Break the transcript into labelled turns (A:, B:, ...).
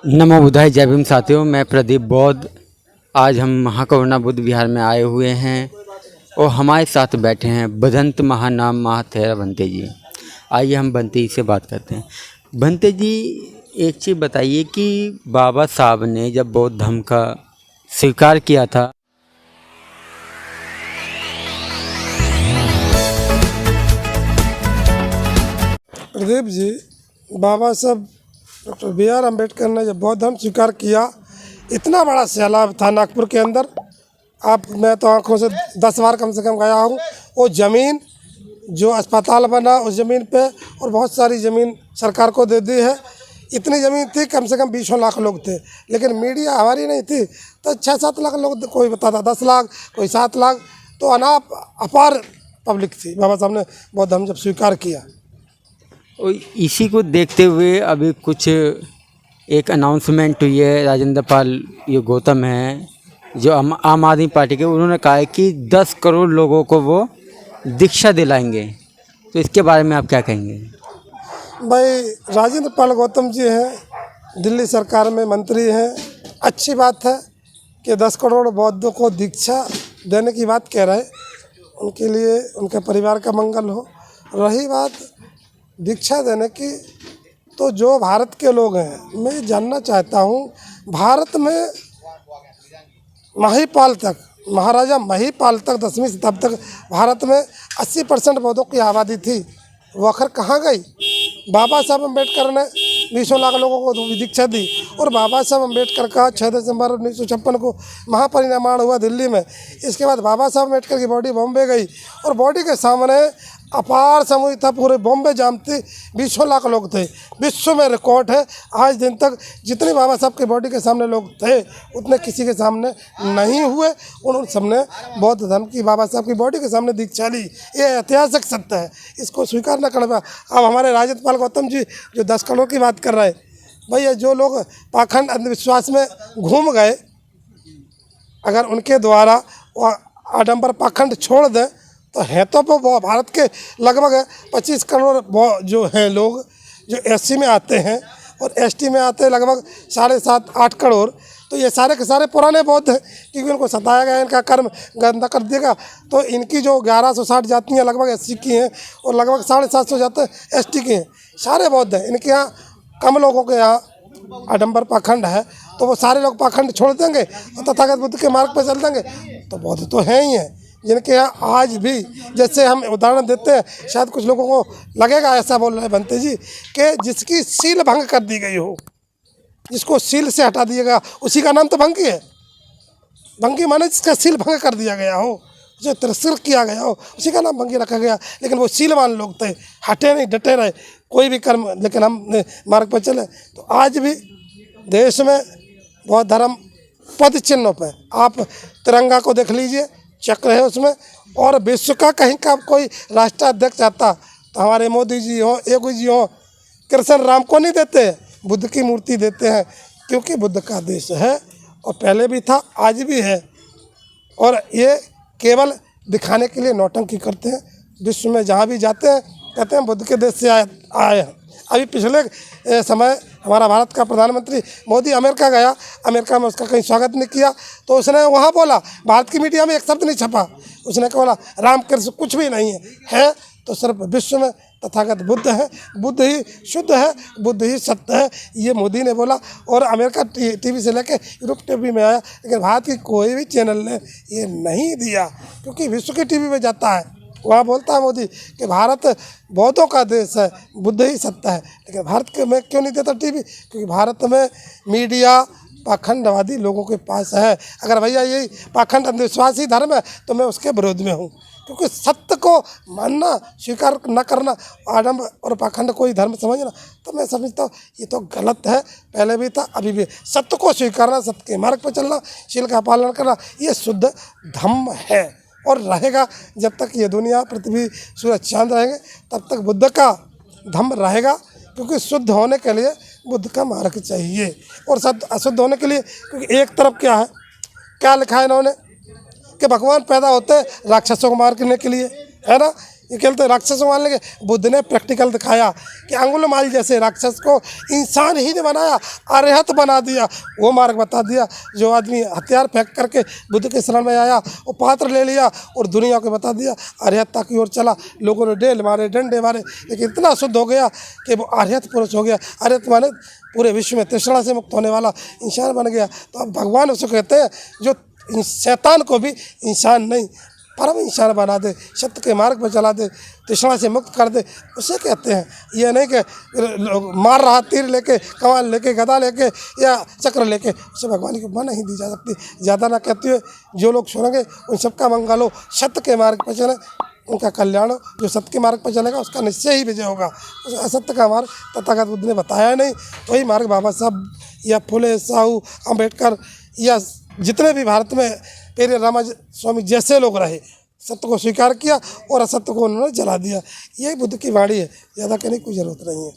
A: नमो बुद्धाय। जय भीम साथियों, मैं प्रदीप बौद्ध। आज हम महाकरुणा बुद्ध विहार में आए हुए हैं और हमारे साथ बैठे हैं बदंत महानाम महाथेरा भंते जी। आइए हम भंते जी से बात करते हैं। भंते जी, एक चीज़ बताइए कि बाबा साहब ने जब बौद्ध धर्म का स्वीकार किया था,
B: प्रदीप जी, बाबा साहब डॉक्टर बी आर अम्बेडकर ने जब बौद्ध धर्म स्वीकार किया, इतना बड़ा सैलाब था नागपुर के अंदर। मैं तो आंखों से 10 बार कम से कम गया हूँ। वो ज़मीन जो अस्पताल बना उस ज़मीन पे और बहुत सारी ज़मीन सरकार को दे दी है। इतनी ज़मीन थी, कम से कम 20 लाख लोग थे, लेकिन मीडिया हमारी नहीं थी, तो 6-7 लाख लोग, कोई बताता 10 लाख, कोई 7 लाख, तो अपार पब्लिक थी। बाबा साहब ने बौद्ध धर्म जब स्वीकार किया,
A: और इसी को देखते हुए अभी कुछ एक अनाउंसमेंट हुई है। राजेंद्र पाल ये गौतम हैं जो आम आदमी पार्टी के, उन्होंने कहा है कि 10 करोड़ लोगों को वो दीक्षा दिलाएंगे। तो इसके बारे में आप क्या कहेंगे?
B: भाई, राजेंद्र पाल गौतम जी हैं, दिल्ली सरकार में मंत्री हैं। अच्छी बात है कि 10 करोड़ बौद्धों को दीक्षा देने की बात कह रहे हैं। उनके लिए, उनके परिवार का मंगल हो। रही बात दीक्षा देने की, तो जो भारत के लोग हैं, मैं जानना चाहता हूँ, भारत में महिपाल तक, महाराजा महिपाल तक 10वीं शताब्दी तक भारत में 80% बौद्धों की आबादी थी। वो आखिर कहाँ गई? बाबा साहब अम्बेडकर ने 20 लाख लोगों को दीक्षा दी, और बाबा साहब अम्बेडकर का 6 दिसंबर 1956 को महापरिनिर्वाण हुआ दिल्ली में। इसके बाद बाबा साहब अम्बेडकर की बॉडी बॉम्बे गई, और बॉडी के सामने अपार समूह था, पूरे बॉम्बे जाम थी, 20 लाख लोग थे। विश्व में रिकॉर्ड है, आज दिन तक जितने बाबा साहब की बॉडी के सामने लोग थे उतने किसी के सामने नहीं हुए। उन सबने बौद्ध धर्म की बाबा साहब की बॉडी के सामने दीक्षा ली। ये ऐतिहासिक सत्य है, इसको स्वीकार न करना। अब हमारे राजेंद्र पाल गौतम जी जो 10 करोड़ की बात कर रहे हैं, भैया जो लोग पाखंड अंधविश्वास में घूम गए, अगर उनके द्वारा वो आडंबर पाखंड छोड़ दें तो है तो वो भारत के लगभग 25 करोड़ जो हैं लोग जो एससी में आते हैं और एसटी में आते हैं लगभग 7.5-8 करोड़। तो ये सारे के सारे पुराने बौद्ध हैं, क्योंकि उनको सताया गया, इनका कर्म गंदा कर दिएगा। तो इनकी जो 1160 जातियाँ लगभग एससी की हैं और लगभग 750 जाते एसटी की हैं, सारे बौद्ध हैं। इनके यहाँ कम लोगों के यहाँ आडंबर पाखंड है, तो वो सारे लोग पाखंड छोड़ देंगे और तथागत बुद्ध के मार्ग पर चल देंगे। तो बौद्ध तो हैं ही हैं, जिनके यहाँ आज भी, जैसे हम उदाहरण देते हैं, शायद कुछ लोगों को लगेगा ऐसा बोल रहे हैं भंते जी, कि जिसकी सील भंग कर दी गई हो, जिसको सील से हटा दिया गया, उसी का नाम तो भंगी है। भंगी माने जिसका सील भंग कर दिया गया हो, जो तिरस्कृत किया गया हो, उसी का नाम भंगी रखा गया। लेकिन वो सीलवान लोग थे, हटे नहीं, डटे रहे, कोई भी कर्म, लेकिन हम मार्ग पर चले। तो आज भी देश में बौद्ध धर्म पद चिन्हों पर, आप तिरंगा को देख लीजिए, चक्र है उसमें, और विश्व का कहीं का कोई राष्ट्राध्यक्ष आता तो हमारे मोदी जी हो, योगी जी हो, कृष्ण राम को नहीं देते, बुद्ध की मूर्ति देते हैं, क्योंकि बुद्ध का देश है और पहले भी था, आज भी है। और ये केवल दिखाने के लिए नौटंकी करते हैं। विश्व में जहाँ भी जाते हैं कहते हैं बुद्ध के देश से आए हैं। अभी पिछले समय हमारा भारत का प्रधानमंत्री मोदी अमेरिका गया, अमेरिका में उसका कहीं स्वागत नहीं किया, तो उसने वहाँ बोला, भारत की मीडिया में एक शब्द नहीं छपा, उसने बोला राम कृष्ण कुछ भी नहीं है तो सिर्फ विश्व में तथागत बुद्ध है, बुद्ध ही शुद्ध है, बुद्ध ही सत्य है, ये मोदी ने बोला। और अमेरिका टीवी से लेके यूरोप टीवी में आया, लेकिन भारत की कोई भी चैनल ने ये नहीं दिया, क्योंकि विश्व की टीवी में जाता है, वहाँ बोलता है मोदी कि भारत बौद्धों का देश है, बुद्ध ही सत्ता है। लेकिन भारत के में क्यों नहीं देता टीवी? क्योंकि भारत में मीडिया पाखंडवादी लोगों के पास है। अगर भैया यही पाखंड अंधविश्वासी धर्म है तो मैं उसके विरोध में हूँ, क्योंकि सत्य को मानना, स्वीकार न करना, आडंबर और पाखंड कोई धर्म समझना, तो मैं समझता हूँ ये तो गलत है। पहले भी था, अभी भी। सत्य को स्वीकारना, सत्य के मार्ग पर चलना, शील का पालन करना, ये शुद्ध धम्म है और रहेगा। जब तक ये दुनिया, पृथ्वी, सूरज, चांद रहेंगे, तब तक बुद्ध का धम्म रहेगा, क्योंकि शुद्ध होने के लिए बुद्ध का मार्ग चाहिए, और अशुद्ध होने के लिए, क्योंकि एक तरफ क्या है, क्या लिखा है इन्होंने कि भगवान पैदा होते हैं राक्षसों को मारने के लिए, है ना। ये कहते राक्षस मान लेंगे। बुद्ध ने प्रैक्टिकल दिखाया कि अंगुलमाल जैसे राक्षस को इंसान ही ने बनाया, अरहत बना दिया, वो मार्ग बता दिया। जो आदमी हथियार फेंक करके बुद्ध के शरण में आया, वो पात्र ले लिया और दुनिया को बता दिया, अरहत्ता की ओर चला। लोगों ने डेल मारे, डंडे मारे, लेकिन इतना शुद्ध हो गया कि वो अरहत पुरुष हो गया। अरहत माने पूरे विश्व में तृष्णा से मुक्त होने वाला इंसान बन गया। तो अब भगवान उसको कहते हैं जो शैतान को भी इंसान नहीं, परम इंसान बना दे, सत्य के मार्ग पर चला दे, तृष्णा से मुक्त कर दे, उसे कहते हैं। ये नहीं कि मार रहा तीर लेके, कमान लेके, गदा लेके या चक्र लेके, उसे भगवान की उपमा नहीं दी जा सकती। ज़्यादा ना कहते हुए जो लोग सुनेंगे उन सबका मंगल हो, सत्य के मार्ग पर चले, उनका कल्याण हो। जो सत्य के मार्ग पर चलेगा उसका निश्चय ही विजय होगा। उस असत्य का मार्ग तथागत बुद्ध ने बताया नहीं। वही मार्ग बाबा साहब या फुले साहू, अम्बेडकर या जितने भी भारत में पेरे रामा स्वामी जैसे लोग रहे, सत्य को स्वीकार किया और असत्य को उन्होंने जला दिया। यही बुद्ध की वाणी है, ज़्यादा कहने की कोई ज़रूरत नहीं है।